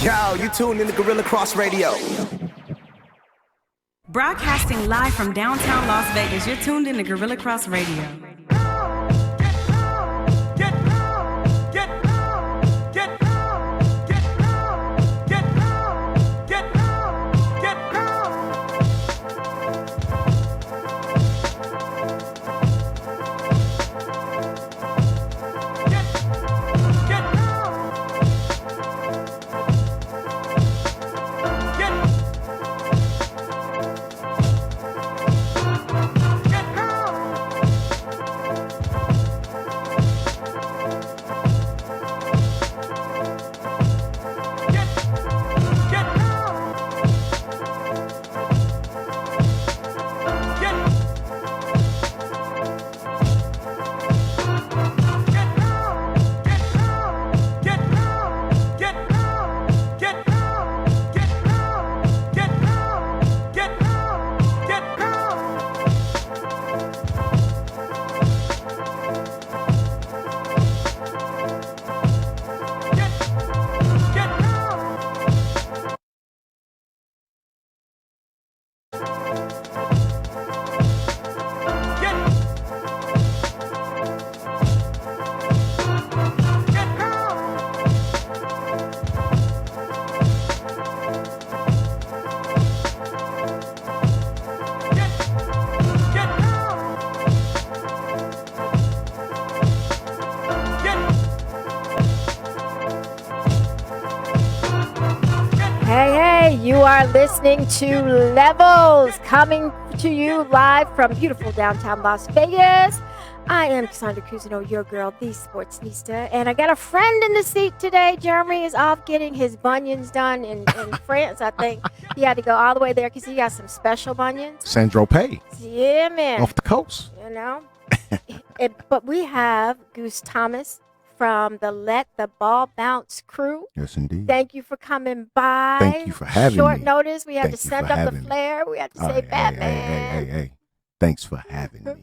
Yo, you tuned in to Gorilla Cross Radio. Broadcasting live from downtown Las Vegas, you're tuned in to Gorilla Cross Radio. You are listening to Levels, coming to you live from beautiful downtown Las Vegas. I am Cassandra Cousineau, your girl, the Sportsnista, and I got a friend in the seat today. Jeremy is off getting his bunions done in France, I think. He had to go all the way there because he got some special bunions. Saint-Tropez. Yeah, man. Off the coast. You know? But we have Goose Thomas from the Let the Ball Bounce crew. Yes, indeed. Thank you for coming by. Thank you for having me. Short notice. We had Thank to you send for up the having me. flare. We had to say Batman. Hey. Thanks for having me.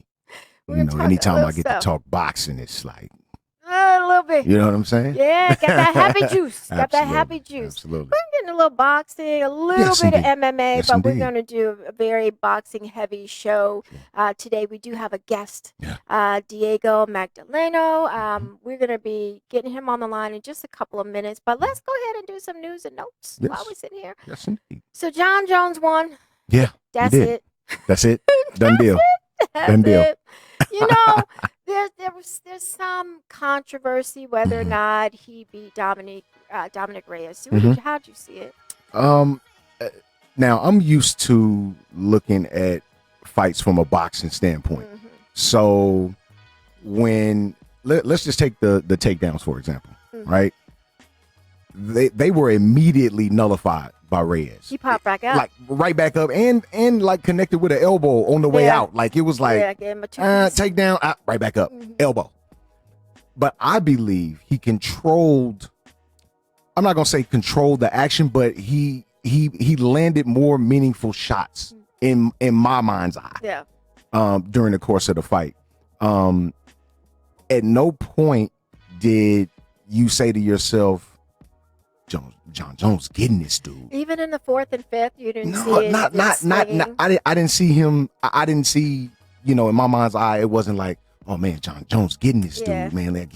We're You know, talking a anytime little I get stuff. to talk boxing, it's like, A little bit. you know what I'm saying? Yeah, got that happy juice. Got that Absolutely, happy juice. absolutely. We're getting a little boxing, a little Yes, bit indeed. of MMA, Yes, but we're indeed. going to do a very boxing heavy show. Today we do have a guest, Diego Magdaleno. We're going to be getting him on the line in just a couple of minutes, but let's go ahead and do some news and notes Yes. while we sit here. Yes, indeed. So John Jones won. Yeah, That's he did. it. That's it. Done deal. That's Done deal. it. You know, there's some controversy whether or not he beat Dominic Reyes. How'd you see it? Now I'm used to looking at fights from a boxing standpoint. Mm-hmm. So when let's just take the takedowns for example, right? They were immediately nullified by Reyes. He popped back up. Like right back up and like connected with an elbow on the way Yeah. out. Like it was like gave him a two-piece. takedown, right back up, elbow. But I believe he controlled. I'm not gonna say controlled the action, but he landed more meaningful shots in my mind's eye. Yeah. During the course of the fight. At no point did you say to yourself, John Jones getting this dude. Even in the fourth and fifth, you didn't see No, it. not. I didn't see him. I didn't see. You know, in my mind's eye, it wasn't like, oh man, John Jones getting this Yeah. dude, man. Like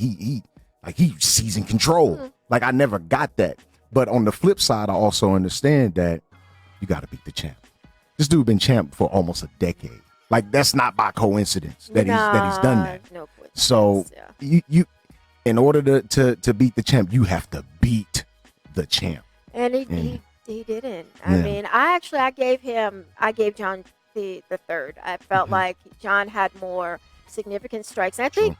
he seizing control. Like I never got that. But on the flip side, I also understand that you got to beat the champ. This dude been champ for almost a decade. Like that's not by coincidence that he's done that. No coincidence, So yeah. you in order to beat the champ, you have to beat the champ. And he didn't. I Yeah. mean, I gave John the third. I felt like John had more significant strikes. And I think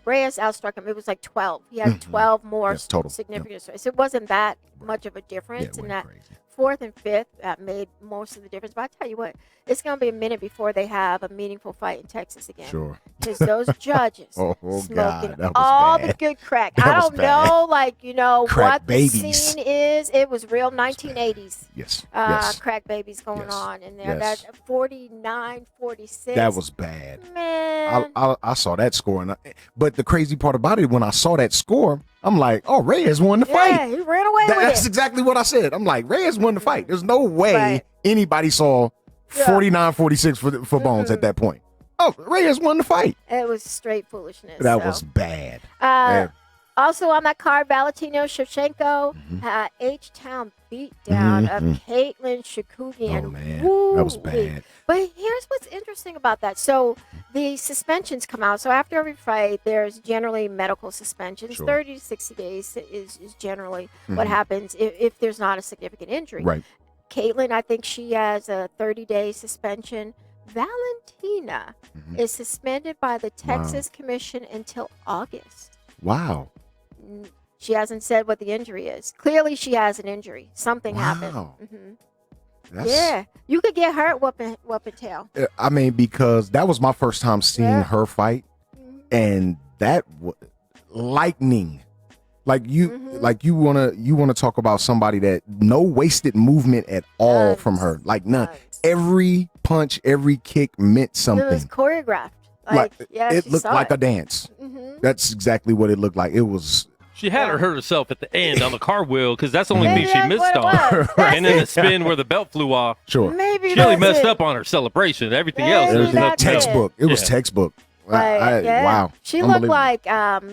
Reyes outstruck him. It was like 12. He had 12 more Yes, total. significant strikes. It wasn't that much of a difference in that. Crazy. Fourth and fifth made most of the difference. But I tell you what, it's going to be a minute before they have a meaningful fight in Texas again. Sure. Because those judges Oh, smoking God, that was all bad. the good crack. That I was don't bad. know, like, you know, Crack what babies. the scene is. It was real 1980s. Yes. Yes. Crack babies going Yes. on in there. Yes. That 49, 46. That was bad. Man. I saw that score, but the crazy part about it, when I saw that score, I'm like, oh, Reyes won the fight. Yeah, he ran away with That's it. exactly what I said. I'm like, Reyes won the fight. There's no way Right. anybody saw 49-46 for Bones at that point. Oh, Reyes won the fight. It was straight foolishness. That was bad. Also on that card, Valentino Shevchenko, H-Town beatdown of Caitlin Shakugian. Oh, man. Woo. That was bad. But here's what's interesting about that. So the suspensions come out. So after every fight, there's generally medical suspensions. Sure. 30 to 60 days is generally what happens if there's not a significant injury. Right. Caitlin, I think she has a 30-day suspension. Valentina is suspended by the Texas Commission until August. Wow. She hasn't said what the injury is. Clearly, she has an injury. Something happened. Yeah, you could get hurt whooping tail. I mean, because that was my first time seeing her fight, and that lightning. Like you wanna talk about somebody that no wasted movement at all from her. Like none. Every punch, every kick meant something. It was choreographed. It looked like a dance. That's exactly what it looked like. It was. She had her hurt herself at the end on the car wheel because that's the only thing she missed on. And then the spin where the belt flew off. Sure. Maybe she only messed up on her celebration. Everything else, there was nothing. Textbook. It was textbook. Wow. She looked like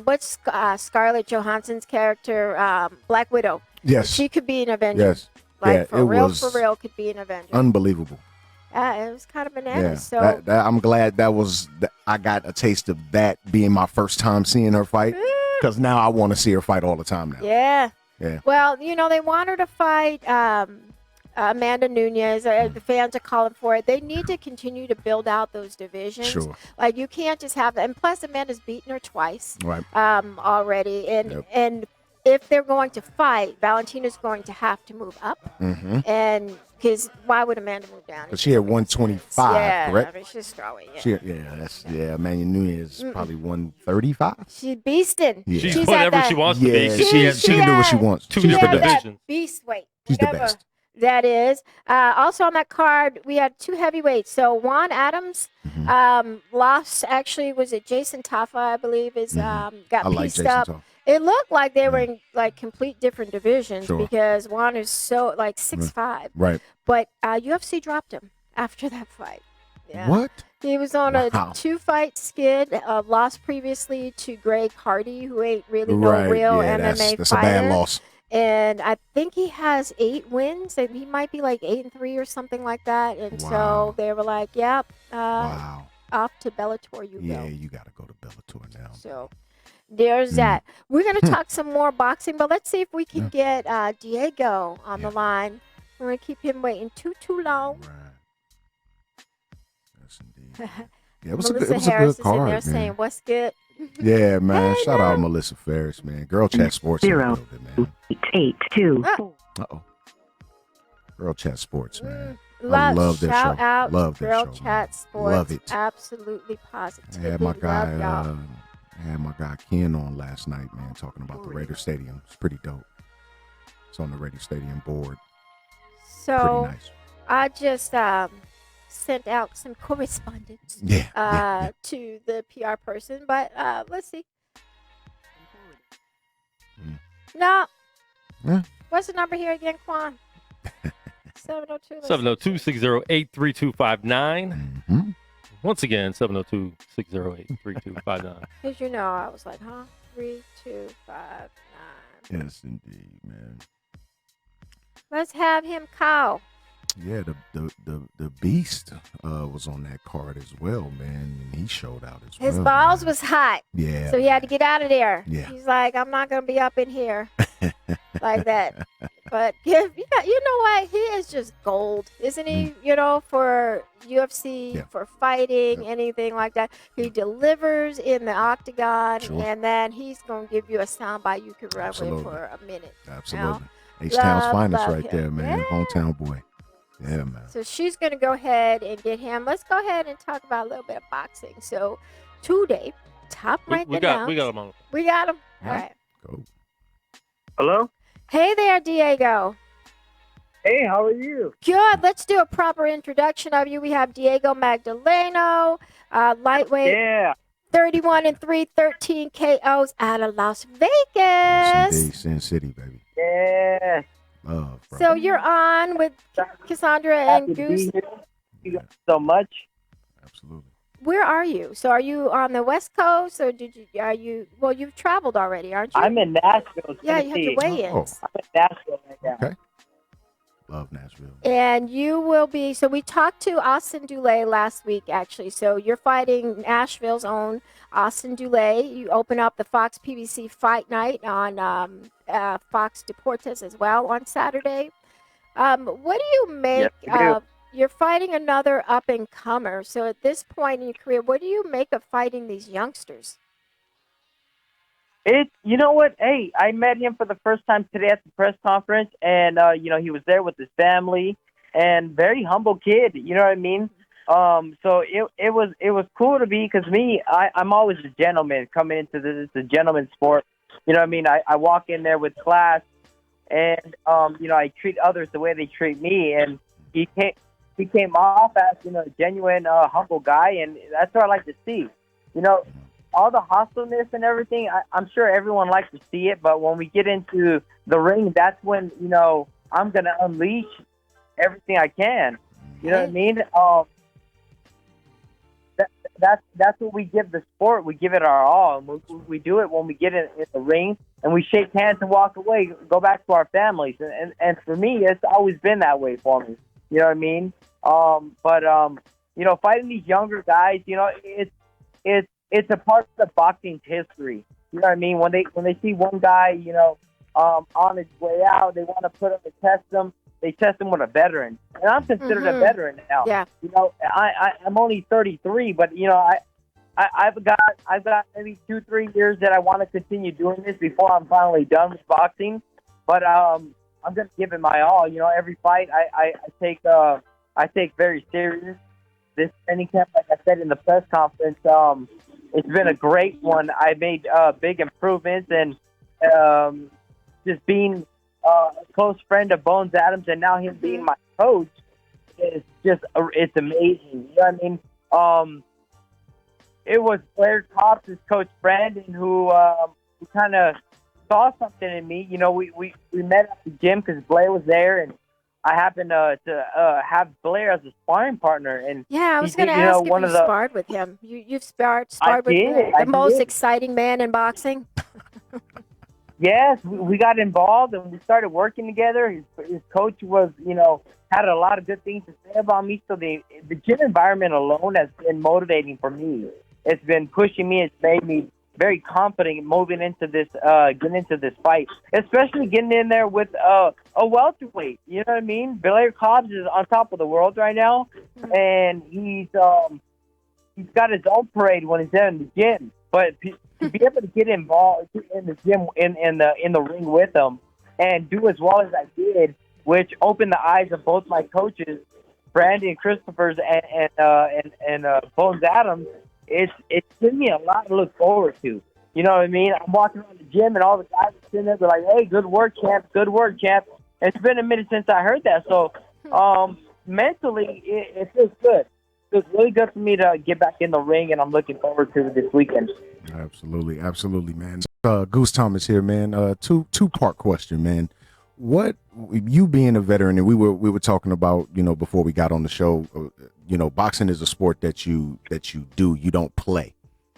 what's Scarlett Johansson's character, Black Widow. Yes. She could be an Avenger. Yes. Like for real, could be an Avenger. Unbelievable. It was kind of bananas. Yeah. So I'm glad I got a taste of that being my first time seeing her fight. Because now I want to see her fight all the time now. Yeah. Yeah. Well, they want her to fight Amanda Nunes. The fans are calling for it. They need to continue to build out those divisions. Sure. Like you can't just have that. And plus, Amanda's beaten her twice. Right. Already, and if they're going to fight, Valentina's going to have to move up. And because why would Amanda move down? But she had 125, correct? I mean, she's throwing. Amanda Nunes is probably 135. She's beasting. Yeah. She's whatever she wants to be. She can do what she wants. Two different divisions. Beast weight. She's the best. That is. Also on that card, we had two heavyweights. So Juan Adams lost. Actually, was it Jason Taffa? I believe got pieced up. Taffa. It looked like they were in like complete different divisions because Juan is so like 6'5". Right. But UFC dropped him after that fight. Yeah. What? He was on a 2-fight skid. Lost previously to Greg Hardy, who ain't really no real MMA fighter. That's a bad loss. And I think he has 8 wins, and he might be like 8-3 or something like that. And so they were like, "Yep, off to Bellator you go." Yeah, you got to go to Bellator now. So there's that. We're gonna talk some more boxing, but let's see if we can get Diego on the line. We're gonna keep him waiting too long. Right. Yes, indeed. Yeah, it was Melissa a good Harris card, is in there man. saying, "What's good?" Yeah, man. Shout out Melissa Ferris, man. Girl Chat Sports. 0 8 2 Uh-oh. Girl Chat Sports, man. I love their shout show. out Love to their Girl show, Chat man. Sports. Love it. Absolutely positive. I had my guy Ken on last night, man, talking about the Raider Stadium. It's pretty dope. It's on the Raider Stadium board. So pretty nice. I just sent out some correspondence to the PR person, but let's see. No. Yeah. What's the number here again, Quan? 702. 702-608-3259. Once again, 702-608-3259. Because I was like, 3259. Yes, indeed, man. Let's have him call. Yeah, the Beast was on that card as well, man, and he showed out as well. His balls was hot. Yeah. So he had to get out of there. Yeah. He's like, I'm not going to be up in here like that. But you know what? He is just gold, isn't he? For UFC, for fighting, anything like that. He delivers in the octagon, and then he's going to give you a soundbite you can run with for a minute. Absolutely. H-Town's finest right there, man. Hometown boy. Yeah, man. So she's going to go ahead and get him. Let's go ahead and talk about a little bit of boxing. So today, top ranked we got him on. We got him. All right. Go. Hello? Hey there, Diego. Hey, how are you? Good. Let's do a proper introduction of you. We have Diego Magdaleno, lightweight. Yeah. 31-3, 13 KOs out of Las Yes, Vegas. indeed. Sin City, baby. Yeah. Love, bro. So you're on with Cassandra and Happy to Goose. be here. Thank you guys so much. Absolutely. Where are you? So are you on the West Coast, or well, you've traveled already, aren't you? I'm in Nashville, Yeah, you had your Tennessee. weigh-ins. I'm in Nashville right now. Okay. Love Nashville. And you will be, so we talked to Austin Dulé last week, actually. So you're fighting Nashville's own Austin Dulé. You open up the Fox PBC Fight Night on Fox Deportes as well on Saturday. What do you make Yes, I do. of, you're fighting another up-and-comer. So at this point in your career, what do you make of fighting these youngsters? You know what? Hey, I met him for the first time today at the press conference, and he was there with his family, and very humble kid. You know what I mean? So it was cool to be, because I'm always a gentleman coming into this. It's a gentleman sport. You know what I mean? I walk in there with class, and I treat others the way they treat me, and he came off as a genuine humble guy, and that's what I like to see. All the hostleness and everything, I'm sure everyone likes to see it, but when we get into the ring, that's when, I'm going to unleash everything I can. You know what I mean? That's what we give the sport. We give it our all. And we do it when we get in the ring, and we shake hands and walk away, go back to our families. And for me, it's always been that way for me. You know what I mean? Fighting these younger guys, it's a part of boxing's history. You know what I mean? When they see one guy, on his way out, they want to put him to test him. They test him with a veteran, and I'm considered a veteran now. Yeah. I'm only 33, but I've got maybe 2-3 years that I want to continue doing this before I'm finally done with boxing. But I'm gonna give it my all. Every fight I take very serious. This training camp, like I said in the press conference, it's been a great one. I made big improvements, and just being a close friend of Bones Adams, and now him being my coach is just it's amazing. You know what I mean? It was Blair Cobbs' coach Brandon who kind of saw something in me. We met at the gym because Blair was there, and I happened to have Blair as a sparring partner. And yeah, I was going to ask if you sparred with him. You've sparred with the most exciting man in boxing. Yes, we got involved and we started working together. His coach was, had a lot of good things to say about me. So the gym environment alone has been motivating for me. It's been pushing me. It's made me very confident moving into this, getting into this fight, especially getting in there with a welterweight. You know what I mean? Blair Cobbs is on top of the world right now, and he's got his own parade when he's there in the gym. But to be able to get involved in the gym, in the ring with him, and do as well as I did, which opened the eyes of both my coaches, Brandon Christophers and Bones Adams. It's given me a lot to look forward to. You know what I mean? I'm walking around the gym, and all the guys are sitting there, they're like, "Hey, good work, champ! Good work, champ!" It's been a minute since I heard that, so mentally, it feels good. It was really good for me to get back in the ring, and I'm looking forward to this weekend. Absolutely, man. Goose Thomas here, man. Two-part question, man. What, you being a veteran, and we were talking about, before we got on the show, boxing is a sport that you do, you don't play,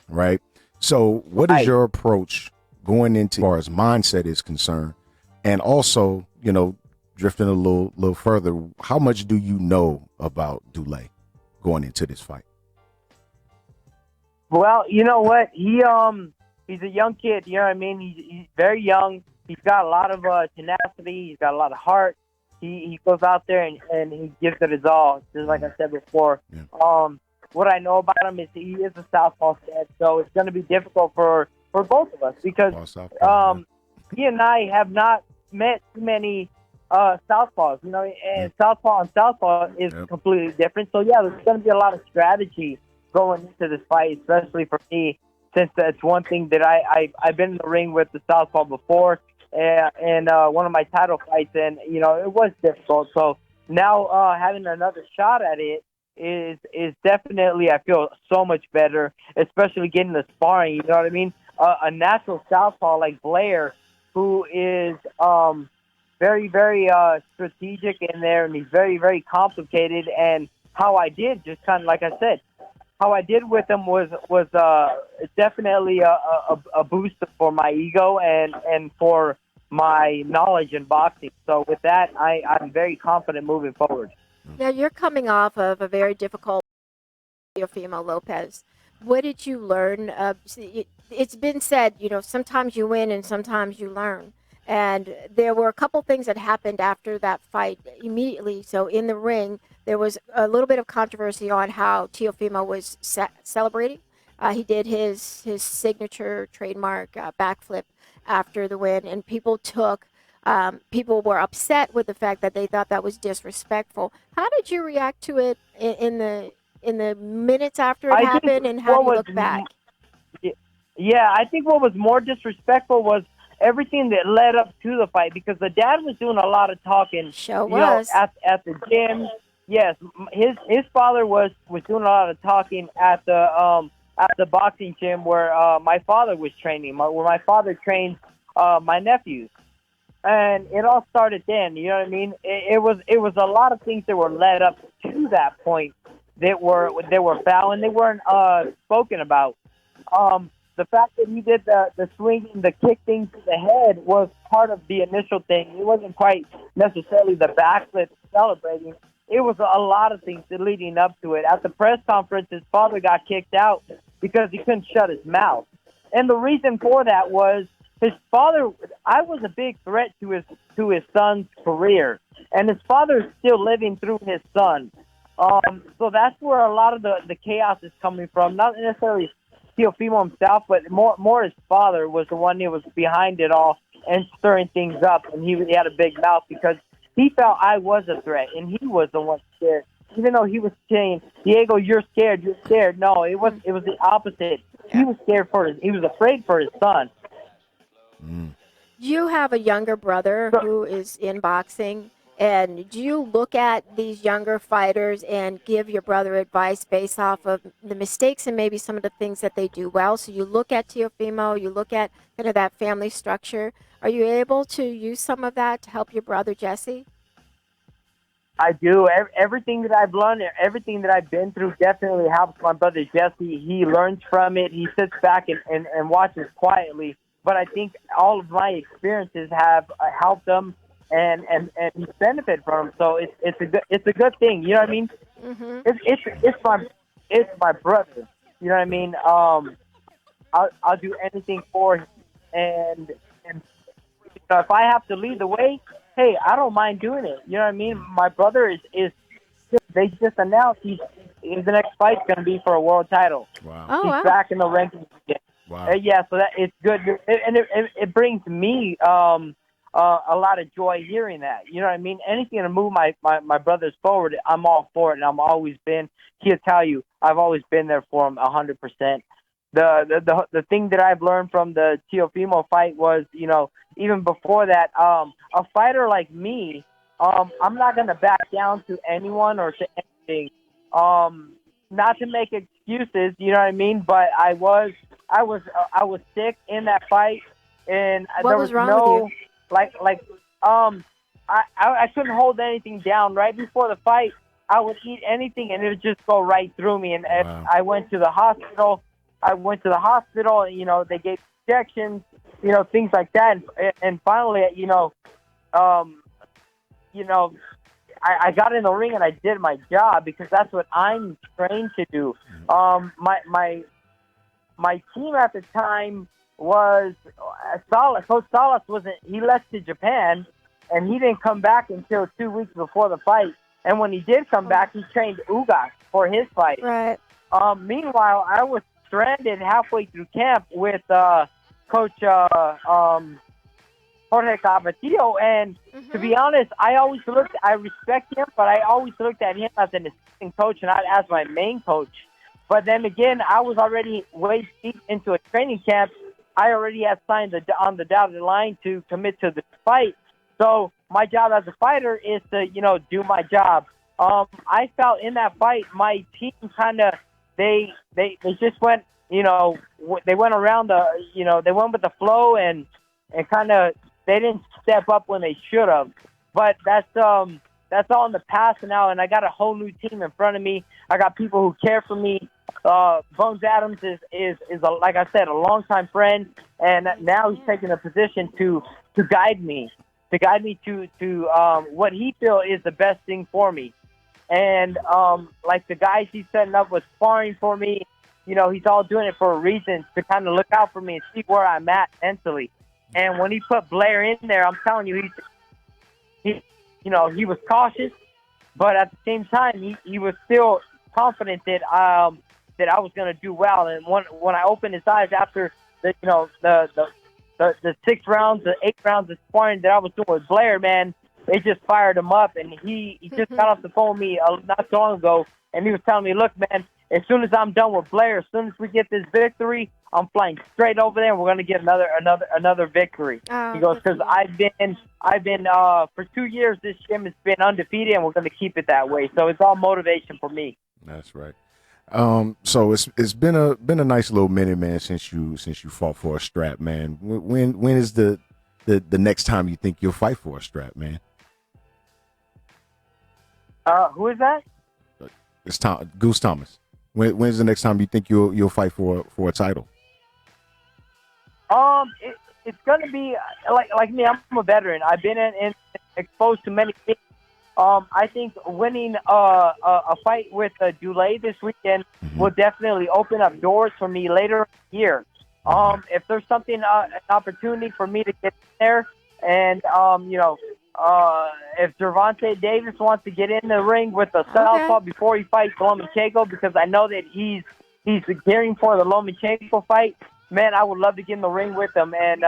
right? So what is your approach going into, as far as mindset is concerned, and also, drifting a little further, how much do you know about Dulé going into this fight? Well, you know what? He's a young kid. You know what I mean? He's very young. He's got a lot of tenacity. He's got a lot of heart. He goes out there and he gives it his all, just like I said before. Yeah. What I know about him is he is a southpaw stud, so it's going to be difficult for both of us because he and I have not met too many southpaws, and southpaw and southpaw is completely different. So, yeah, there's going to be a lot of strategy going into this fight, especially for me, since that's one thing that I've been in the ring with the southpaw before, and one of my title fights, and it was difficult. So now having another shot at it, is definitely, I feel, so much better, especially getting the sparring. You know what I mean? A natural southpaw like Blair, who is very, very strategic in there, and he's very, very complicated. And how I did, just kind of like I said, how I did with him was definitely a boost for my ego and for my knowledge in boxing. So with that, I'm very confident moving forward. Now, you're coming off of a very difficult Teofimo Lopez. What did you learn? It's been said, sometimes you win and sometimes you learn. And there were a couple things that happened after that fight immediately. So in the ring, there was a little bit of controversy on how Teofimo was celebrating. He did his signature trademark backflip after the win, and people were upset with the fact that they thought that was disrespectful. How did you react to it in the minutes after it happened, and how do you look back? Yeah, I think what was more disrespectful was everything that led up to the fight, because the dad was doing a lot of talking. Sure was. At the gym. Yes, his father was doing a lot of talking at the boxing gym where my father was training, where my father trained my nephews. And it all started then, you know what I mean? It was a lot of things that were led up to that point that were foul, and they weren't spoken about. The fact that he did the swinging, the kick thing to the head was part of the initial thing. It wasn't quite necessarily the backflip celebrating. It was a lot of things leading up to it. At the press conference, his father got kicked out because he couldn't shut his mouth. And the reason for that was his father, I was a big threat to his son's career, and his father is still living through his son. So that's where a lot of the chaos is coming from. Not necessarily Teofimo himself, but more his father was the one that was behind it all and stirring things up, and he had a big mouth because he felt I was a threat, and he was the one scared. Even though he was saying, "Diego, you're scared, you're scared." No, it was the opposite. He was scared he was afraid for his son. You have a younger brother who is in boxing, and do you look at these younger fighters and give your brother advice based off of the mistakes and maybe some of the things that they do well? So you look at Teofimo, you look at kind of that family structure. Are you able to use some of that to help your brother Jesse? I do. Everything that I've learned, everything that I've been through definitely helps my brother Jesse. He learns from it. He sits back and watches quietly. But I think all of my experiences have helped him and he's benefited from them. So it's a good thing. You know what I mean? Mm-hmm. It's my brother. You know what I mean? I'll do anything for him, and if I have to lead the way, hey, I don't mind doing it. You know what I mean? My brother is they just announced the next fight's going to be for a world title. Wow. Oh, He's wow. back in the rankings again. Wow. Yeah, so that it's good, and it brings me a lot of joy hearing that. You know what I mean? Anything to move my brothers forward, I'm all for it, and I've always been. He'll tell you, I've always been there for him 100%. The thing that I've learned from the Teofimo fight was, even before that, a fighter like me, I'm not gonna back down to anyone or to anything. Not to make excuses, you know what I mean? But I was sick in that fight, and What was wrong with you? I couldn't hold anything down. Right before the fight, I would eat anything, and it would just go right through me. And Wow. I went to the hospital. And, they gave injections, things like that. And finally, I got in the ring and I did my job because that's what I'm trained to do. My team at the time was Salas. Coach Salas he left to Japan, and he didn't come back until 2 weeks before the fight. And when he did come back, he trained Ugas for his fight. Right. Meanwhile, I was stranded halfway through camp with Coach Jorge Cabatillo, and to be honest, I respect him, but I always looked at him as an assistant coach and not as my main coach. But then again, I was already way deep into a training camp. I already had signed on the dotted line to commit to the fight. So my job as a fighter is to, do my job. I felt in that fight, my team kind of they just went, they went around they went with the flow and kind of they didn't step up when they should have. But that's all in the past now, and I got a whole new team in front of me. I got people who care for me. Bones Adams is like I said, a longtime friend, and now he's taking a position to guide me, to what he feels is the best thing for me. And like the guys he's setting up with sparring for me, he's all doing it for a reason, to kind of look out for me and see where I'm at mentally. And when he put Blair in there, I'm telling you, he was cautious, but at the same time, he was still confident that I was going to do well. And when I opened his eyes after the 6 rounds, the 8 rounds of sparring that I was doing with Blair, man, it just fired him up. And he just got off the phone with me not so long ago, and he was telling me, look, man, as soon as I'm done with Blair, as soon as we get this victory, I'm flying straight over there, and we're going to get another victory. Oh, he goes, because I've been for 2 years, this gym has been undefeated, and we're going to keep it that way. So it's all motivation for me. That's right. So it's been a nice little minute, man, since you fought for a strap, man. When is the next time you think you'll fight for a strap, man? Who is that? It's Goose Thomas. When's the next time you think you'll fight for a title? It's gonna be like me. I'm a veteran. I've been in exposed to many things. I think winning a fight with Dulé this weekend will definitely open up doors for me later in the year. If there's something, an opportunity for me to get in there, and if Gervonta Davis wants to get in the ring with the southpaw before he fights Lomachenko, because I know that he's gearing for the Lomachenko fight, man, I would love to get in the ring with him and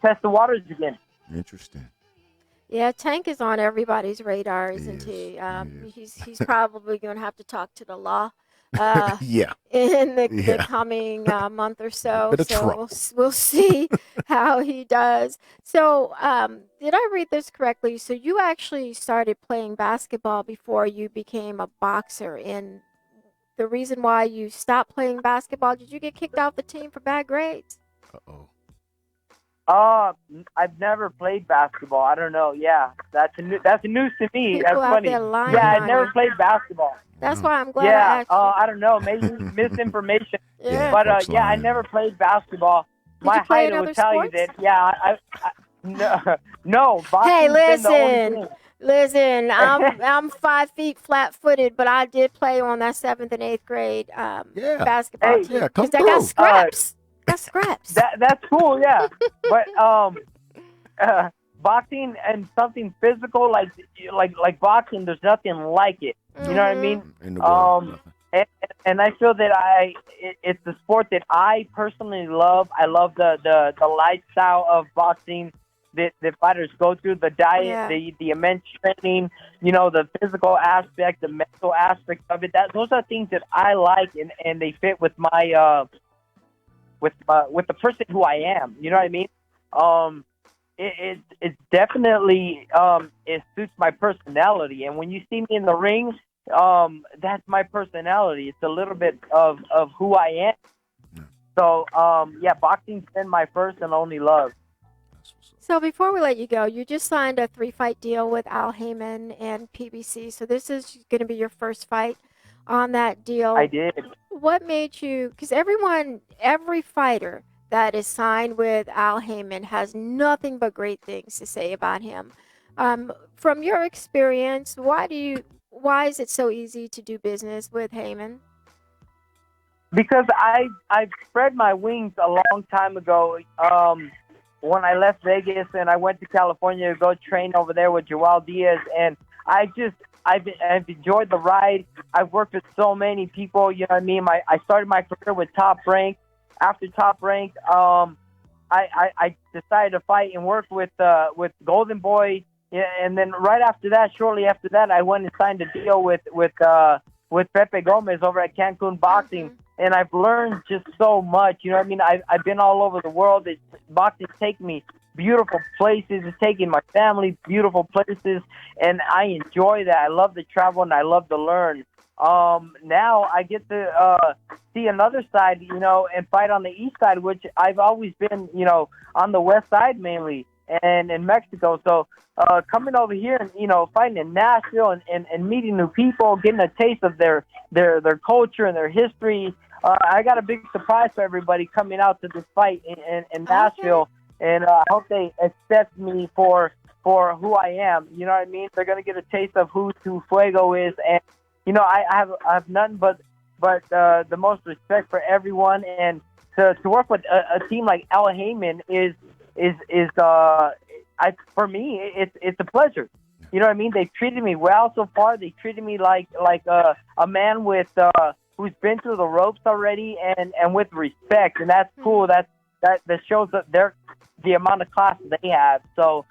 test the waters again. Interesting. Yeah, Tank is on everybody's radar, isn't he? He's probably going to have to talk to the law. In the coming month or so. So we'll see how he does. So did I read this correctly? So you actually started playing basketball before you became a boxer. And the reason why you stopped playing basketball, did you get kicked off the team for bad grades? Uh-oh. I've never played basketball. I don't know. Yeah, that's news to me. People that's funny. I've never played basketball. That's why I'm glad I asked you. I don't know. Maybe misinformation. Yeah. But I never played basketball. My height would tell you that. Yeah, no. Hey, listen. I'm 5 feet flat-footed, but I did play on that 7th and 8th grade basketball team. Yeah, come through. I got scraps. That's cool. Yeah, but boxing and something physical like boxing, there's nothing like it. You know what I mean? And I feel that it's the sport that I personally love. I love the lifestyle of boxing that the fighters go through, the diet, the immense training, the physical aspect, the mental aspect of it. Those are things that I like, and they fit with my with the person who I am. You know what I mean? It definitely it suits my personality, and when you see me in the ring, that's my personality. It's a little bit of who I am. So boxing's been my first and only love. So before we let you go, you just signed a 3-fight deal with Al Heyman and PBC. So this is going to be your first fight on that deal. I did. What made you? Because every fighter that is signed with Al Heyman has nothing but great things to say about him. From your experience, why is it so easy to do business with Heyman? Because I spread my wings a long time ago. When I left Vegas and I went to California to go train over there with Joel Diaz, and I've enjoyed the ride. I've worked with so many people. You know what I mean? I started my career with Top Rank. After Top Rank, I decided to fight and work with Golden Boy. Yeah, and then right after that, shortly after that, I went and signed a deal with Pepe Gomez over at Cancun Boxing. Mm-hmm. And I've learned just so much. You know what I mean? I've been all over the world. Boxing's taken me beautiful places. It's taking my family beautiful places, and I enjoy that. I love to travel and I love to learn. Now I get to see another side, and fight on the east side, which I've always been, on the west side mainly, and in Mexico. So coming over here and fighting in Nashville and meeting new people, getting a taste of their culture and their history. I got a big surprise for everybody coming out to this fight in Nashville, and I hope they accept me for who I am. You know what I mean? They're gonna get a taste of who Tu Fuego is, and I have nothing but the most respect for everyone, and to work with a team like Al Heyman is for me it's a pleasure. You know what I mean? They've treated me well so far. They treated me like a man with who's been through the ropes already, and with respect, and that's cool. That shows that the amount of class they have. So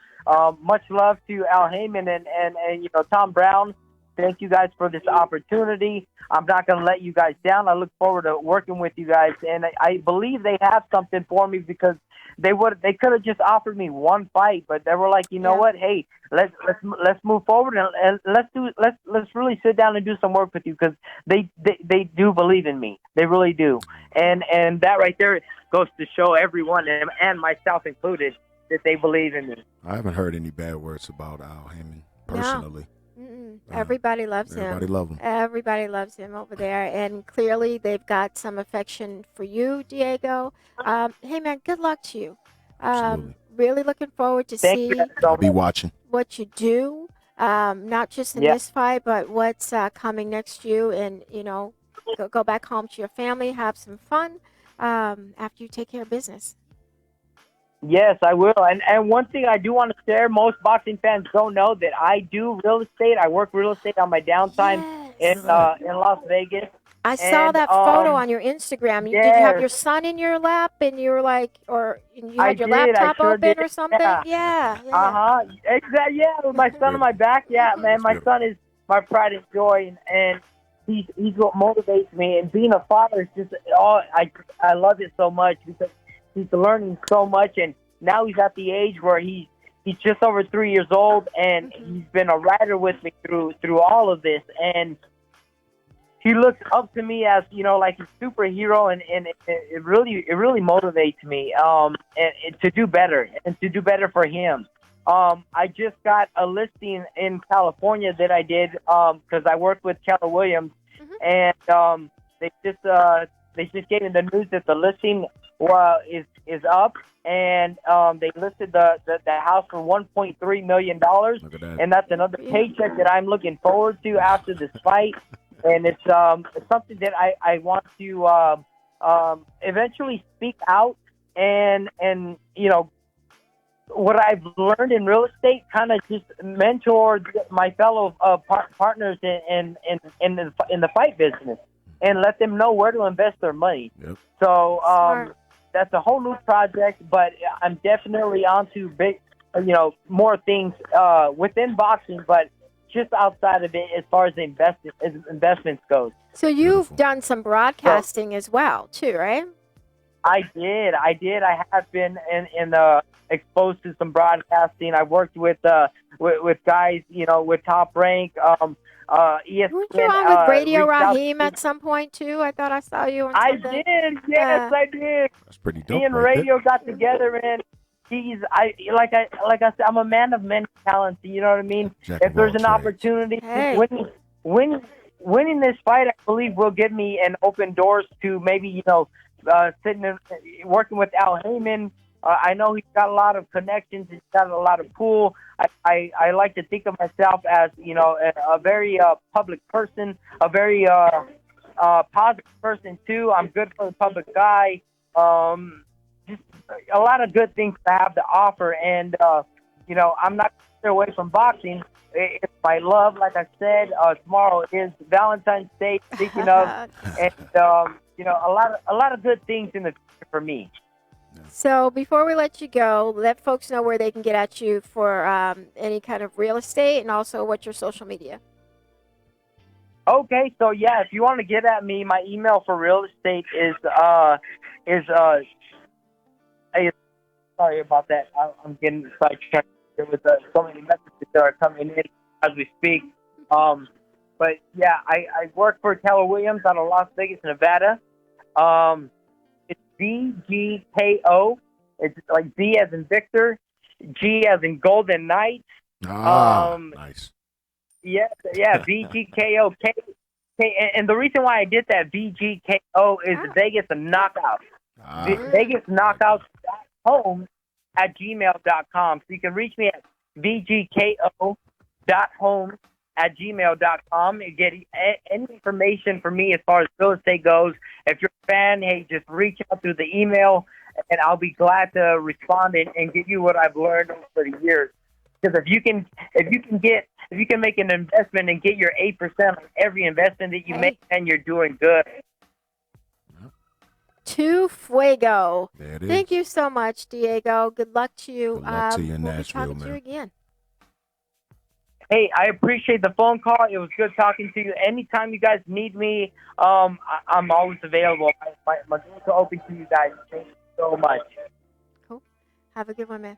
much love to Al Heyman and Tom Brown. Thank you guys for this opportunity. I'm not going to let you guys down. I look forward to working with you guys, and I believe they have something for me, because they could have just offered me one fight, but they were like, you know what? Hey, let's move forward and let's really sit down and do some work with you, because they do believe in me. They really do, and that right there goes to show everyone, and myself included, that they believe in me. I haven't heard any bad words about Al Heyman personally. Everybody loves him. Everybody loves him. Everybody loves him over there, and clearly they've got some affection for you, Diego. Hey, man, good luck to you. Absolutely. Really looking forward to see I'll be watching what you do, not just in this fight, but what's coming next you, and go back home to your family, have some fun after you take care of business. Yes, I will. And one thing I do want to share, most boxing fans don't know that I do real estate. I work real estate on my downtime in Las Vegas. I saw that photo on your Instagram. Did you have your son in your lap, and you were like, or you had your laptop open or something? Yeah. Exactly. Yeah, with my son on my back. Yeah, man, my son is my pride and joy, and he's what motivates me. And being a father is just I love it so much, because he's learning so much, and now he's at the age where he's just over 3 years old, and he's been a rider with me through all of this, and he looks up to me as like a superhero, and it really motivates me and to do better, and to do better for him. I just got a listing in California that I did because I worked with Keller Williams, and they just gave me the news that the listing is up, and they listed the house for $1.3 million, and that's another paycheck that I'm looking forward to after this fight, and it's something that I want to eventually speak out, and what I've learned in real estate, kind of just mentor my fellow partners in the fight business, and let them know where to invest their money. Yep. So that's a whole new project, but I'm definitely onto big, more things within boxing, but just outside of it as far as investments goes. So you've done some broadcasting as well, too, right? I did. I have been exposed to some broadcasting. I worked with guys, with Top Rank. ESPN, weren't you on with Radio Raheem at some point too? I thought I saw you on something. I did. Yes, I did. That's pretty dope. Me and Radio got together, and like I said, I'm a man of many talents. You know what I mean? If there's an opportunity, winning this fight, I believe will give me an open doors to maybe sitting and working with Al Heyman. I know he's got a lot of connections. He's got a lot of pull. I like to think of myself as, a very public person, a very positive person, too. I'm good for the public eye. Just a lot of good things to have to offer. And, I'm not going to stay away from boxing. It's my love, like I said. Tomorrow is Valentine's Day, speaking of. And, a lot of good things in the future for me. So before we let you go, let folks know where they can get at you for any kind of real estate, and also what's your social media. Okay, so if you want to get at me, my email for real estate is sorry about that. I'm getting sidetracked with so many messages that are coming in as we speak. But yeah, I work for Keller Williams out of Las Vegas, Nevada. It's VGKO. It's like V as in Victor, G as in Golden Knight. Nice. Yeah, VGKO. And the reason why I did that VGKO is Vegas Knockout. Vegas Knockouts.home@gmail.com. So you can reach me at VGKO.home@gmail.com and get any information from me as far as real estate goes. If you're a fan, hey, just reach out through the email, and I'll be glad to respond and give you what I've learned over the years. Because if you can make an investment and get your 8% on every investment that you make, then you're doing good. To fuego. There it is. Thank you so much, Diego. Good luck to you. Good luck to you in we'll Nashville, be talking to you man. again. Hey, I appreciate the phone call. It was good talking to you. Anytime you guys need me, I'm always available. My doors are open to you guys. Thank you so much. Cool. Have a good one, man.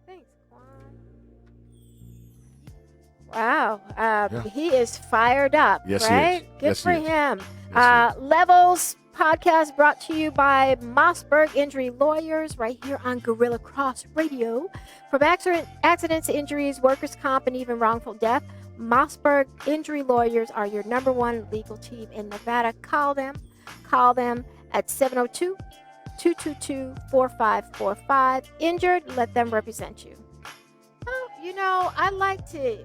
Thanks, Quan. Wow. He is fired up, Yes, he right? is. Good Yes, for he is. him. Yes, he is. Levels podcast brought to you by Mossberg Injury Lawyers right here on Gorilla Cross Radio. From accidents, injuries, workers' comp, and even wrongful death, Mossberg Injury Lawyers are your #1 legal team in Nevada. Call them at 702-222-4545. Injured, let them represent you. Oh, I like to,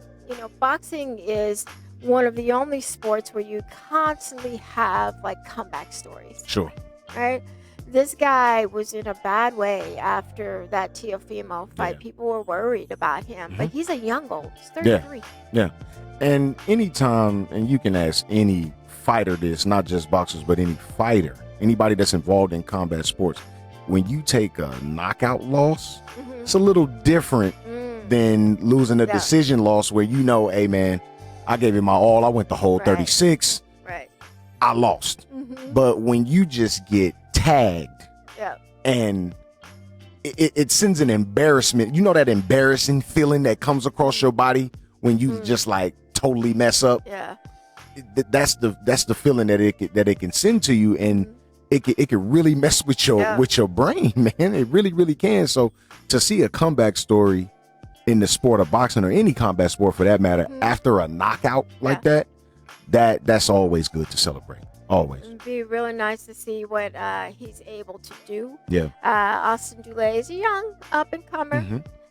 boxing is one of the only sports where you constantly have like comeback stories. Sure. Right? This guy was in a bad way after that Teofimo fight. Yeah. People were worried about him, but he's a young old. He's 33. Yeah. And anytime, and you can ask any fighter this, not just boxers, but any fighter, anybody that's involved in combat sports, when you take a knockout loss, it's a little different than losing a decision loss where hey man, I gave it my all. I went the whole 36. Right. I lost. But when you just get tagged and it sends an embarrassment, that embarrassing feeling that comes across your body when you just like totally mess up. Yeah. That's the feeling that it can send to you, and it can really mess with your brain, man. It really, really can. So to see a comeback story in the sport of boxing, or any combat sport for that matter, after a knockout like that's always good to celebrate. Always. It'd be really nice to see what he's able to do. Yeah. Austin Dulé is a young up and comer.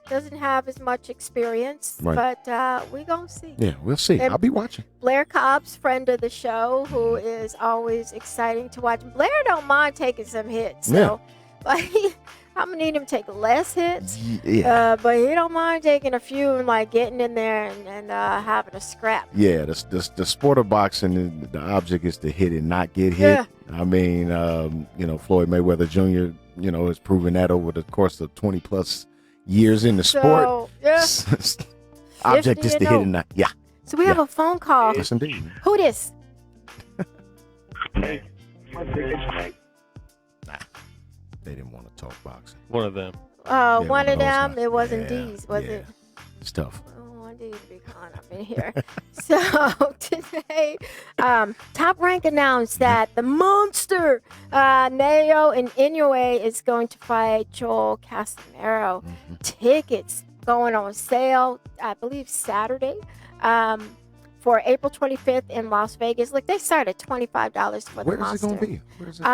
Doesn't have as much experience, but we're going to see. Yeah, we'll see. And I'll be watching. Blair Cobb's friend of the show, who is always exciting to watch. Blair don't mind taking some hits. So I'm going to need him to take less hits. Yeah. But he don't mind taking a few and like getting in there and having a scrap. Yeah, the sport of boxing, the object is to hit and not get hit. Yeah. I mean, Floyd Mayweather Jr., has proven that over the course of 20 plus years in the sport. Object is to hit and not. Yeah. So we have a phone call. Yes, indeed. Who this? They didn't want to talk boxing. One of them. One of them. Guys. It wasn't D's, was it? It's tough. One D's be calling up in here. So today, Top Rank announced that the monster Nayo and Inoue is going to fight Joel Castanero. Tickets going on sale, I believe Saturday. For April 25th in Las Vegas. Look, they start at $25 for the monster. Where is it going to be? Where is it?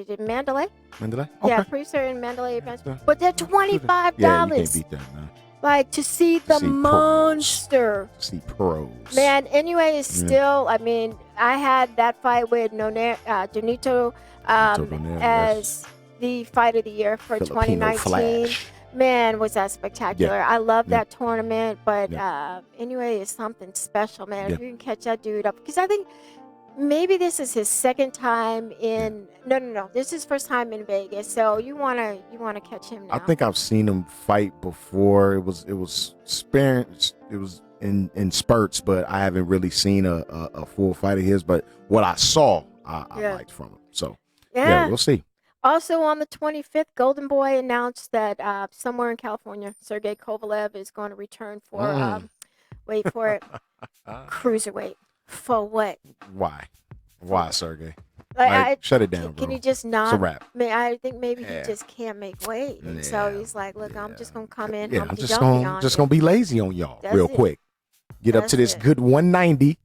It's Mandalay. Mandalay? Yeah, Okay. pretty certain Mandalay. But they're $25. Yeah, you can't beat that, man. Like, to see the monster. To see pros. Man, anyway, it's still, I mean, I had that fight with Donito as the fight of the year for Filipino 2019. Flash. Man, was that spectacular. Yeah. I love that tournament, but anyway, it's something special, man. If you can catch that dude up. Because I think maybe this is his second time in no. This is his first time in Vegas. So you wanna catch him now. I think I've seen him fight before. It was sparing. It was in spurts, but I haven't really seen a full fight of his. But what I saw, I liked from him. So yeah, we'll see. Also on the 25th, Golden Boy announced that somewhere in California, Sergey Kovalev is going to return for, wait for it, cruiserweight. For what? Why, Sergey? Like, shut it down, bro. Can you just not? It's a wrap. I think maybe Yeah. he just can't make weight. And so he's like, look, I'm just going to come in. Yeah, I'm just Humpty-Dumpty gonna on just you. gonna be lazy on y'all That's real it. quick. Get up That's to this it. good 190.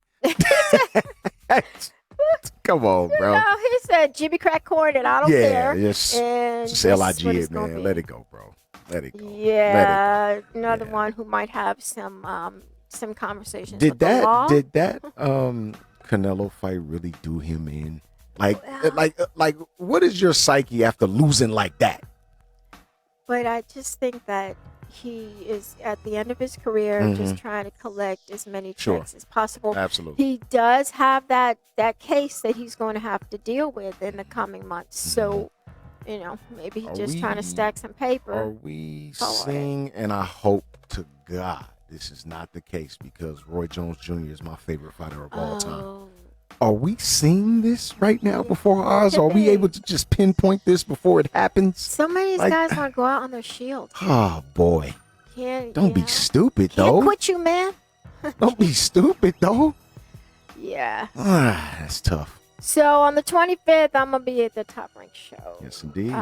Come on, bro. No, he said Jimmy Crack Corn and I don't care. Just And just this is LIG what it's it, gonna man. be. Let it go, bro. Let it go. Yeah, another Yeah. one who might have some conversations. Did with the law. that Canelo fight really do him in? Like what is your psyche after losing like that? But I just think that he is at the end of his career, just trying to collect as many Sure. checks as possible. Absolutely. He does have that case that he's going to have to deal with in the coming months. So, maybe he's just trying to stack some paper. Are we forward. seeing, and I hope to God this is not the case because Roy Jones Jr. is my favorite fighter of all time. Are we seeing this right now before our eyes? Are we able to just pinpoint this before it happens? So many of these guys want to go out on their shield. Oh, boy. Don't be stupid, Can't though. quit you, man. Don't be stupid, though. Yeah. That's tough. So on the 25th, I'm going to be at the Top Rank show. Yes, indeed.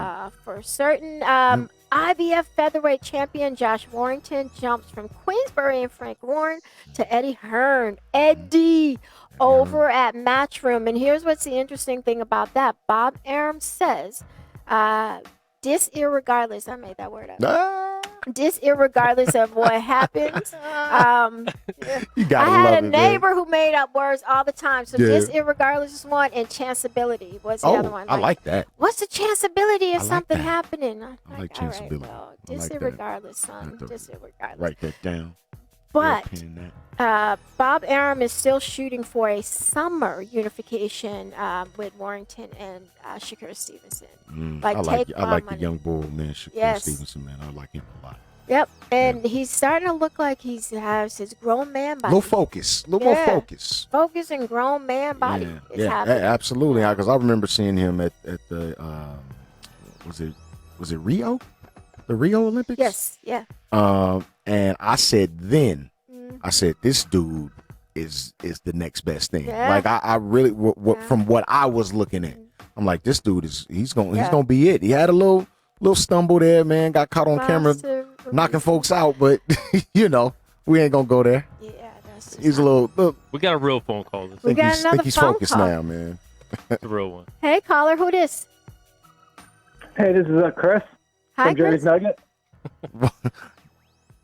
For certain, IBF featherweight champion Josh Warrington jumps from Queensbury and Frank Warren to Eddie Hearn. Eddie over at Matchroom. And here's what's the interesting thing about that. Bob Arum says, irregardless, I made that word up. Irregardless of what happens. You gotta I had love a it, neighbor who made up words all the time. So irregardless is one, and chanceability was the other one. I like that. What's the chanceability of like something that. happening? I like all right, chanceability. well, I like that. disregardless, son. Disregardless. Write that down. But Pin that. Bob Arum is still shooting for a summer unification with Warrington and Shakur Stevenson. I like the money. young bull, man. Shakur Stevenson, man. I like him a lot. Yep, and he's starting to look like he has his grown man body. Little focus. Little more focus. Focus and grown man body is Yeah, happening. absolutely. Because I remember seeing him at the was it Rio? The Rio Olympics? Yes, yeah. And I said this dude is the next best thing. Yeah. Like I really from what I was looking at, I'm like, this dude he's gonna be it. He had a little stumble there, man. Got caught on camera knocking folks out, but we ain't gonna go there. Yeah, that's He's a little. We got a real phone call. This We got another think he's phone focused call. now, man. is a real one. Hey, caller, who this? Hey, this is Chris Hi, from Jerry's Chris. Nugget.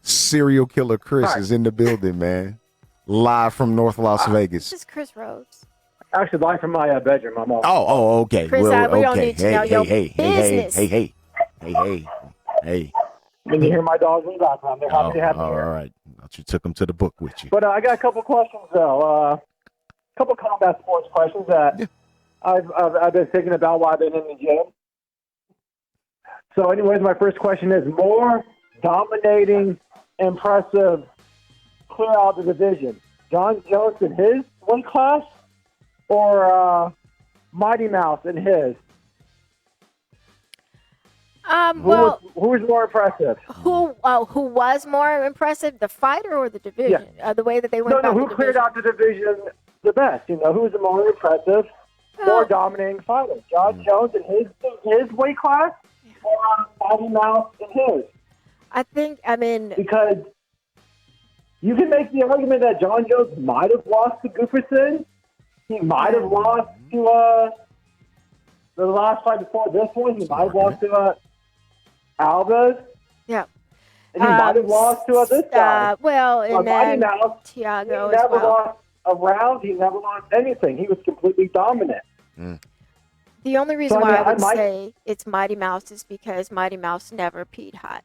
Serial killer Chris Hi. is in the building, man. Live from North Las This Vegas. is Chris Rhodes. Actually, live from my bedroom. I'm off. Oh, okay. Chris, Well, we don't okay. need to know your business. Hey. When you hear my dogs in the background, they're happy to have me all here. right. Thought you took him to the book with you. But I got a couple questions, though. A couple combat sports questions that I've been thinking about while I've been in the gym. So, anyways, my first question is: more dominating, impressive, clear out the division, John Jones in his weight class, or Mighty Mouse in his? Well, who was more impressive? who was more impressive, the fighter or the division? The way that they went about Who the cleared division. out the division the best? Who was the more impressive, more dominating fighter? John Jones in his weight class, or Mighty Mouse in his? Because you can make the argument that John Jones might have lost to Gooferson. He might have lost to the last fight before this one. He might have lost to Alves. Yeah. And he might have lost to this guy. And Mighty then Mouse, Tiago he as never well. lost a round. He never lost anything. He was completely dominant. The only reason So, why I I would might- say it's Mighty Mouse is because Mighty Mouse never peed hot.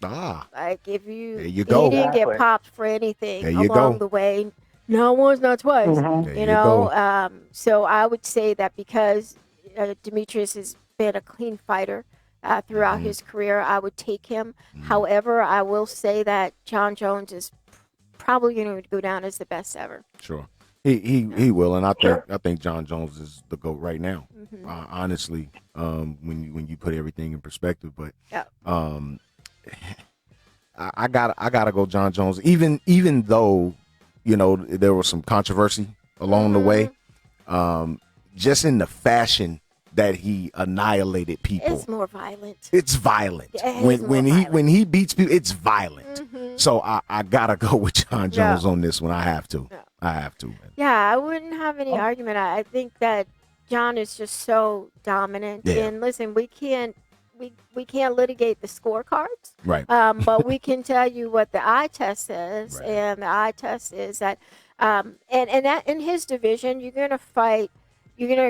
Like if you, There you go. he didn't Exactly. get popped for anything There you along go. the way. Not once, not twice. Mhm. There you go. So I would say that because Demetrius has been a clean fighter throughout his career, I would take him. However, I will say that John Jones is probably going to go down as the best ever. Sure. He will, and I think John Jones is the GOAT right now. Honestly, when you put everything in perspective, but I gotta go John Jones. Even though there was some controversy along the way, just in the fashion that he annihilated people. It's more violent. It's violent. Yeah, when he beats people, it's violent. So I gotta go with John Jones on this one. I have to. Yeah. I have to. Man. Yeah, I wouldn't have any argument. I think that John is just so dominant. Yeah. And listen, we can't litigate the scorecards. Right. But we can tell you what the eye test says, Right. and the eye test is that and that in his division, you're gonna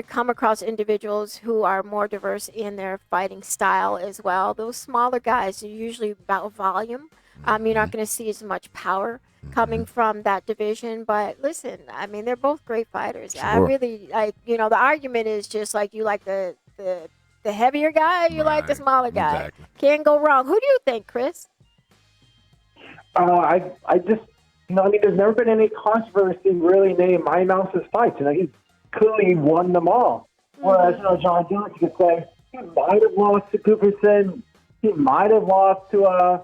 come across individuals who are more diverse in their fighting style as well. Those smaller guys are usually about volume. You're not going to see as much power coming from that division. But listen, I mean, they're both great fighters. Sure. I really like, the argument is just like you like the heavier guy, you like the smaller guy. Exactly. Can't go wrong. Who do you think, Chris? I just, there's never been any controversy really named Mighty Mouse's fights. He's clearly won them all. Whereas, John Jones, you could say he might have lost to Cooperson. He might have lost to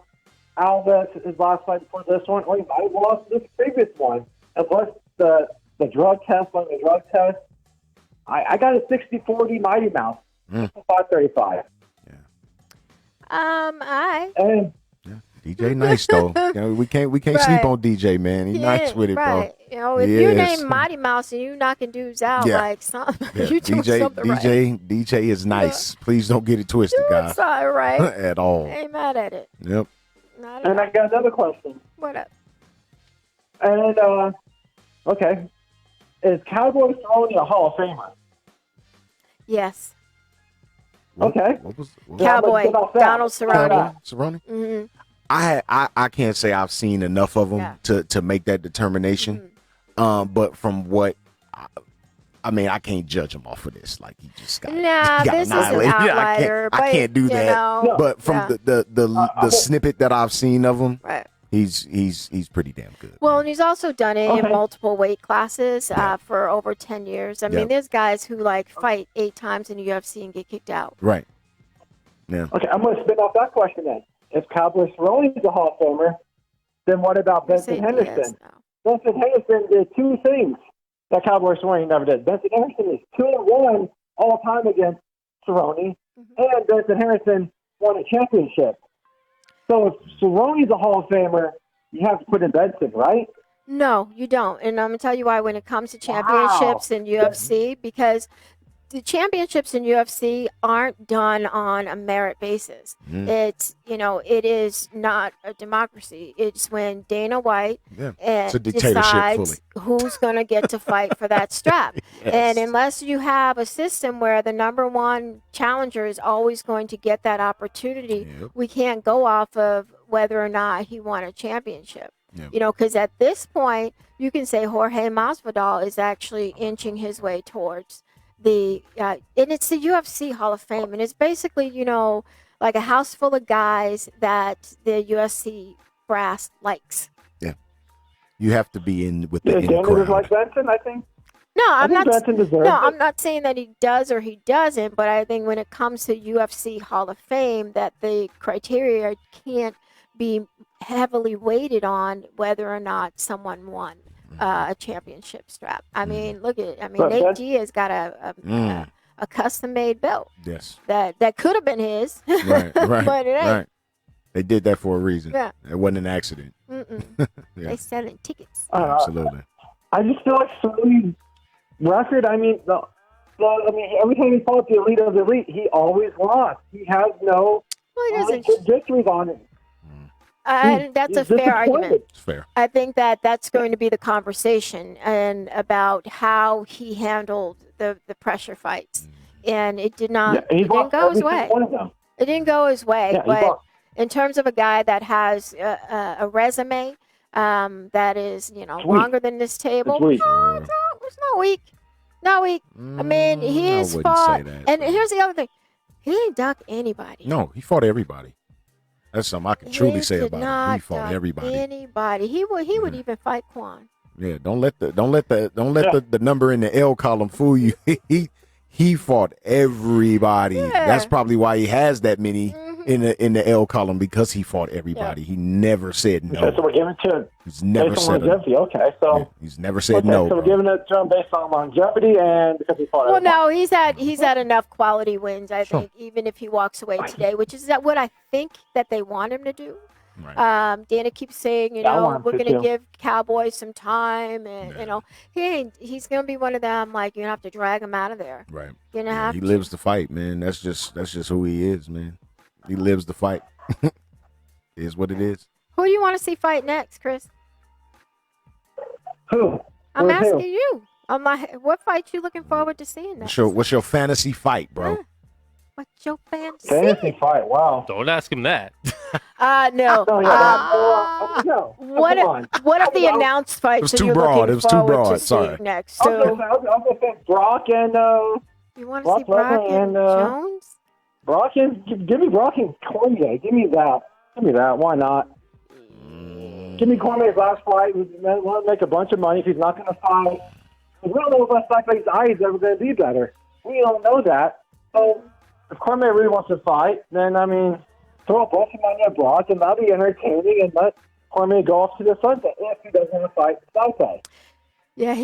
Alves, his last fight before this one, or he might have lost this previous one. Unless the drug test, I got a 60-40 Mighty Mouse, 535. And DJ nice though. We can't sleep on DJ, man. He's nice with it, right. bro. If you name Mighty Mouse and you knocking dudes out like something, you doing something right. DJ is nice. Please don't get it twisted, guys. Sorry, right? At all. Ain't mad at it. Yep. Not at and all. I got another question. What up? And okay, is Cowboy Cerrone a Hall of Famer? Yes. Okay. What was Cowboy, Donald Cerrone. Cerrone? Mm-hmm. I can't say I've seen enough of him to make that determination. But from what I can't judge him off of this. Like he just got this is an outlier. I can't do that. But from the snippet that I've seen of him, right. He's pretty damn good. Well, and he's also done it in multiple weight classes for over 10 years. I mean, there's guys who fight 8 times in the UFC and get kicked out. Right. Yeah. Okay, I'm going to spin off that question then. If Cowboy Cerrone is a Hall of Famer, then what about Benson Henderson? Benson Henderson did 2 things that Cowboy Cerrone never did. Benson Henderson is 2-1 all time against Cerrone, and Benson Henderson won a championship. So if Cerrone's a Hall of Famer, you have to put in Benson, right? No, you don't. And I'm going to tell you why when it comes to championships in UFC, because the championships in UFC aren't done on a merit basis. It's, it is not a democracy. It's when Dana White decides who's going to get to fight for that strap. And unless you have a system where the number one challenger is always going to get that opportunity, we can't go off of whether or not he won a championship. Because at this point, you can say Jorge Masvidal is actually inching his way towards and it's the UFC Hall of Fame, and it's basically like a house full of guys that the UFC brass likes. Yeah, you have to be in with the in Dana crowd. is like Benson, I think. No, I'm I'm not saying that he does or he doesn't, but I think when it comes to UFC Hall of Fame, that the criteria can't be heavily weighted on whether or not someone won a championship strap. I mean, look at it. I mean, Nate Diaz got a custom-made belt. Yes. That could have been his. Right. But it ain't. Right. They did that for a reason. Yeah. It wasn't an accident. They selling tickets. Absolutely. I just feel like Cerrone's record. I mean, every time he fought the elite of the elite, he always lost. He has no victories on him. That's a fair argument. It's fair. I think that's going to be the conversation and about how he handled the pressure fights. And it didn't go his way. It didn't go his way. But in terms of a guy that has a resume that is, longer than this table, it's not weak. Not weak. I mean, he's fought. And here's the other thing. He didn't duck anybody. No, he fought everybody. That's something I can truly say about him. He fought everybody. He would even fight Quan. Yeah, don't let the number in the L column fool you. He fought everybody. Yeah. That's probably why he has that many in the L column, because he fought everybody. Yeah. He never said no. Okay, so we're giving it to he's never said longevity. Okay, so yeah, he's never said no. So we're giving it to him based on longevity and because he fought. Well, no, he's had enough quality wins. I think even if he walks away today, which is what I think that they want him to do. Right. Dana keeps saying, we're going to give Cowboys some time, and he's going to be one of them. Like, you're going to have to drag him out of there. Right. You're gonna have he lives to fight, man. That's just who he is, man. He lives to fight. Is what it is. Who do you want to see fight next, Chris? Who? I'm asking you. What fight you looking forward to seeing next? What's your fantasy fight, bro? What's your fantasy? Fantasy fight? Wow. Don't ask him that. No. No. What are the announced fights that you're looking forward to see next? So, I'll go say Brock and you want to see Brock and Jones? Brock and give me Brock and Cormier. Give me that. Why not? Give me Cormier's last fight. We'll make a bunch of money if he's not going to fight. We don't know if Blackleg's eye is ever going to be better. We don't know that. So if Cormier really wants to fight, then throw both of them on your Brock, and that'll be entertaining, and let Cormier go off to the sunset if he doesn't want to fight Stipe. Yeah,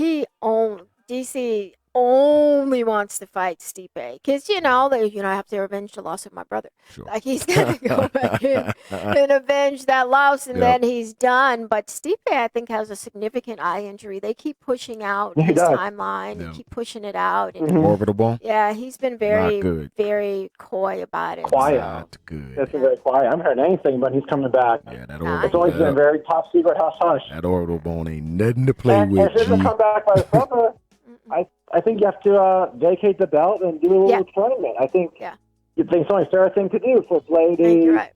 DC only wants to fight Stipe because I have to revenge the loss of my brother. Sure. Like, he's gonna go back in and avenge that loss, and then he's done. But Stipe, I think, has a significant eye injury. They keep pushing out his timeline and keep pushing it out. And orbital ball. Yeah, he's been very, very coy about it. Quiet. Not good. That's very quiet. I haven't heard anything, but he's coming back. Yeah, that orbital. It's always been very top secret, hush hush. That orbital bone ain't nothing to play with. If he doesn't come back by the summer, I think you have to vacate the belt and do a little tournament. I think you'd think it's only a fair thing to do for the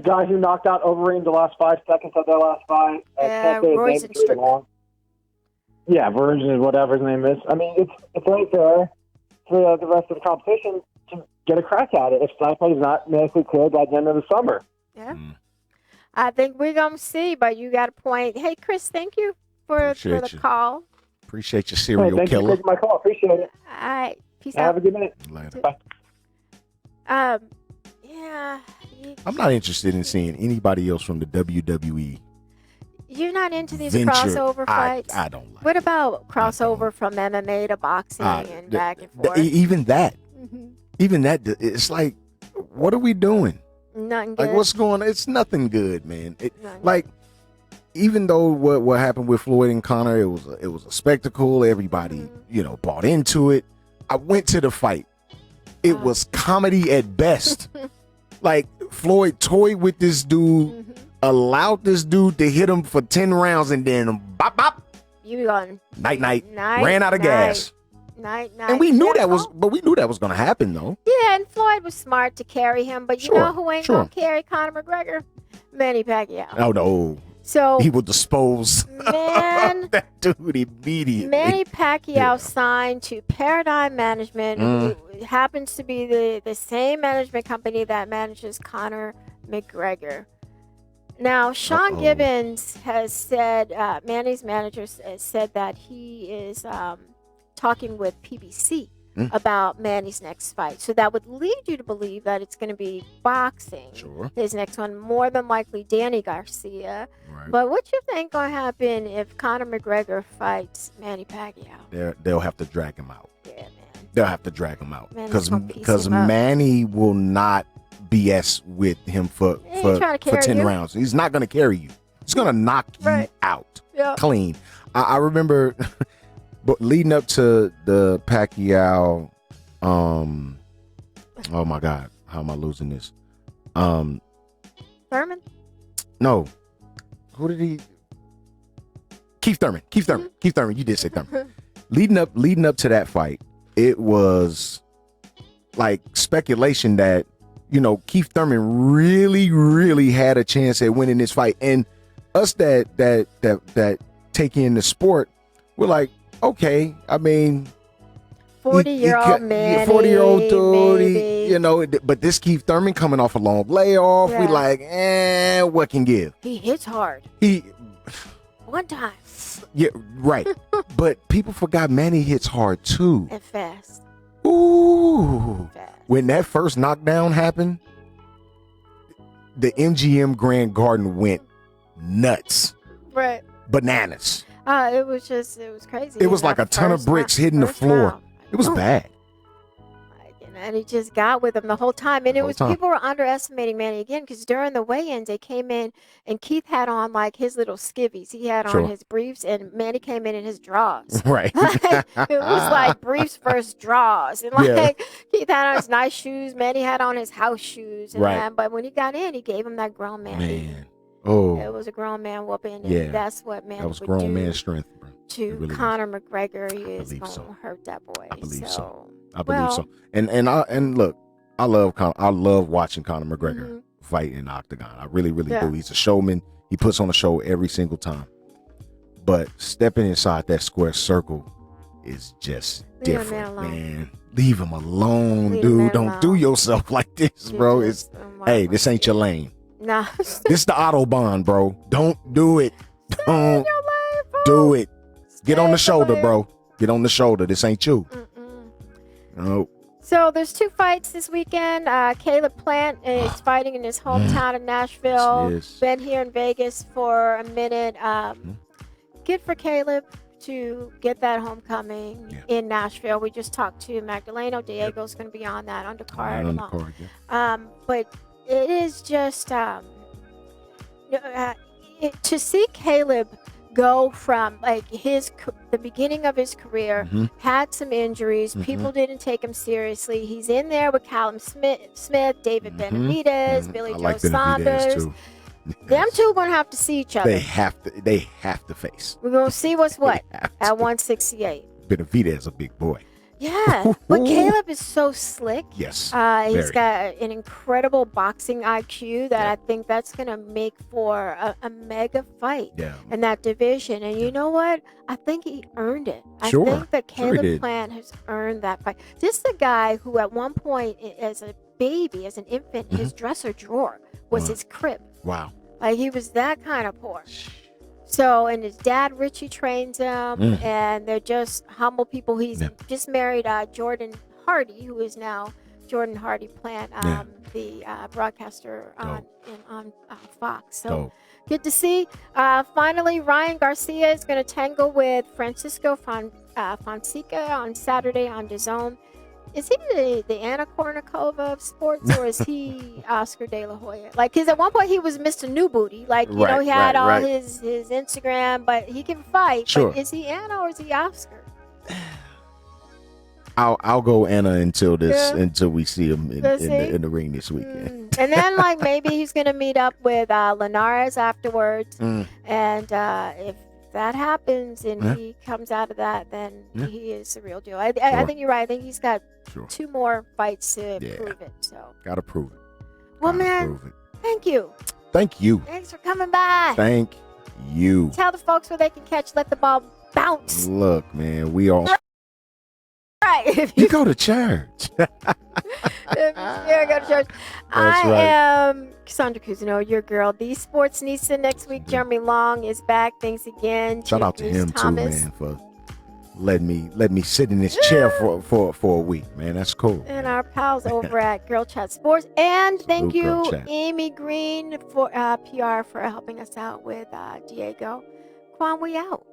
guy who knocked out Overeem the last 5 seconds of their last fight. Royce Strickland. Yeah, Virgin, whatever his name is. It's right there for the rest of the competition to get a crack at it if Stipe is not medically cleared by the end of the summer. Yeah. I think we're going to see, but you got a point. Hey, Chris, thank you for the call. Appreciate your serial thank killer. Thank you for my call. Appreciate it. All right. Peace out. Have a good night. Later. Bye. Yeah. I'm not interested in seeing anybody else from the WWE. You're not into these crossover fights? I don't like What about crossover from MMA to boxing and back and forth? Even that. Even that, it's like, what are we doing? Nothing good. Like, what's going on? It's nothing good, man. Even though what happened with Floyd and Conor, it was a spectacle. Everybody, bought into it. I went to the fight. It was comedy at best. Like, Floyd toyed with this dude, allowed this dude to hit him for 10 rounds, and then bop bop. You gone night. Ran out of gas. Night. And we knew that was going to happen, though. Yeah, and Floyd was smart to carry him, but you know who ain't gonna carry Conor McGregor? Manny Pacquiao. Oh no. So he will dispose of that dude immediately. Manny Pacquiao signed to Paradigm Management, who happens to be the same management company that manages Conor McGregor. Now, Sean Gibbons has said, Manny's manager has said that he is talking with PBC about Manny's next fight. So that would lead you to believe that it's going to be boxing. Sure. His next one, more than likely Danny Garcia. Right. But what you think going to happen if Conor McGregor fights Manny Pacquiao? They'll have to drag him out. Yeah, man. They'll have to drag him out because Manny will not BS with him for 10 rounds. He's not going to carry you. He's going to knock you out clean. I remember but leading up to the Pacquiao, oh my God, how am I losing this? Thurman? No. Who did he? Keith Thurman. Keith Thurman. You did say Thurman. Leading up to that fight, it was like speculation that, Keith Thurman really, really had a chance at winning this fight. And us that take in the sport, we're like, okay, 40-year-old man, 40-year-old dude, but this Keith Thurman coming off a long layoff, we like, what can give? He hits hard. one time. Yeah, right. But people forgot Manny hits hard too. And fast. Ooh. Fast. When that first knockdown happened, the MGM Grand Garden went nuts. Right. Bananas. It was crazy. It was like a ton of bricks hitting the floor. Round. It was bad. And he just got with him the whole time. And people were underestimating Manny again because during the weigh-ins, they came in and Keith had on like his little skivvies. He had on his briefs and Manny came in his drawers. Right. It was like briefs versus drawers. And like Keith had on his nice shoes. Manny had on his house shoes. And but when he got in, he gave him that grown man. Oh. It was a grown man whooping. And that's what Manny that was would grown do man strength, bro. to really Conor McGregor. He is going to so. hurt that boy. I believe so. I believe so. And look, I love watching Conor McGregor fight in the octagon. I really, really do. He's a showman. He puts on a show every single time. But stepping inside that square circle is just different, man. Leave him alone, dude. Don't do yourself like this, bro. This ain't your lane. Nah. This the Autobahn, bro. Don't do it. Don't do it. Get on the shoulder, bro. Get on the shoulder. This ain't you. No. So there's 2 fights this weekend. Caleb Plant is fighting in his hometown of Nashville. Yes. Been here in Vegas for a minute. Good for Caleb to get that homecoming in Nashville. We just talked to Magdaleno. Diego's going to be on that undercard. But it is just to see Caleb go from like the beginning of his career, had some injuries, people didn't take him seriously. He's in there with Callum Smith, David Benavidez, Billy Joe Saunders. Them two gonna have to see each other. They have to face. We're gonna see what's what at 168. Benavidez is a big boy. Yeah, but Caleb is so slick. Yes, he's got an incredible boxing IQ that I think that's going to make for a mega fight in that division. And you know what? I think he earned it. I think that Caleb Plant has earned that fight. This is a guy who at one point as a baby, as an infant, his dresser drawer was his crib. Wow. Like he was that kind of poor. So, and his dad, Richie, trains him, and they're just humble people. He's just married Jordan Hardy, who is now Jordan Hardy Plant, the broadcaster on Fox. So, good to see. Finally, Ryan Garcia is going to tangle with Francisco Fonseca on Saturday on DAZN. Is he the Anna Kournikova of sports, or is he Oscar De La Hoya? Like, because at one point he was Mr. New Booty. Like, you know, he had all his Instagram, but he can fight. Sure. But is he Anna or is he Oscar? I'll go Anna until we see him in the ring this weekend. And then, like, maybe he's going to meet up with Linares afterwards. And if that happens and he comes out of that, then he is the real deal. I think you're right. I think he's got 2 more fights to prove it. So gotta prove it. Well, man, thank you. Thank you. Thanks for coming by. Thank you. Tell the folks where they can catch Let the Ball Bounce. Look, man, we all right. You go to church. Go to church. I am Cassandra Cousineau, your girl. The Sportsnista. Next week, Jeremy Long is back. Thanks again. Shout out to him Thomas. Too, man, for letting me sit in this chair for a week, man. That's cool. And our pals over at Girl Chat Sports. And thank you, Amy Green, for PR for helping us out with Diego. Quan, we out.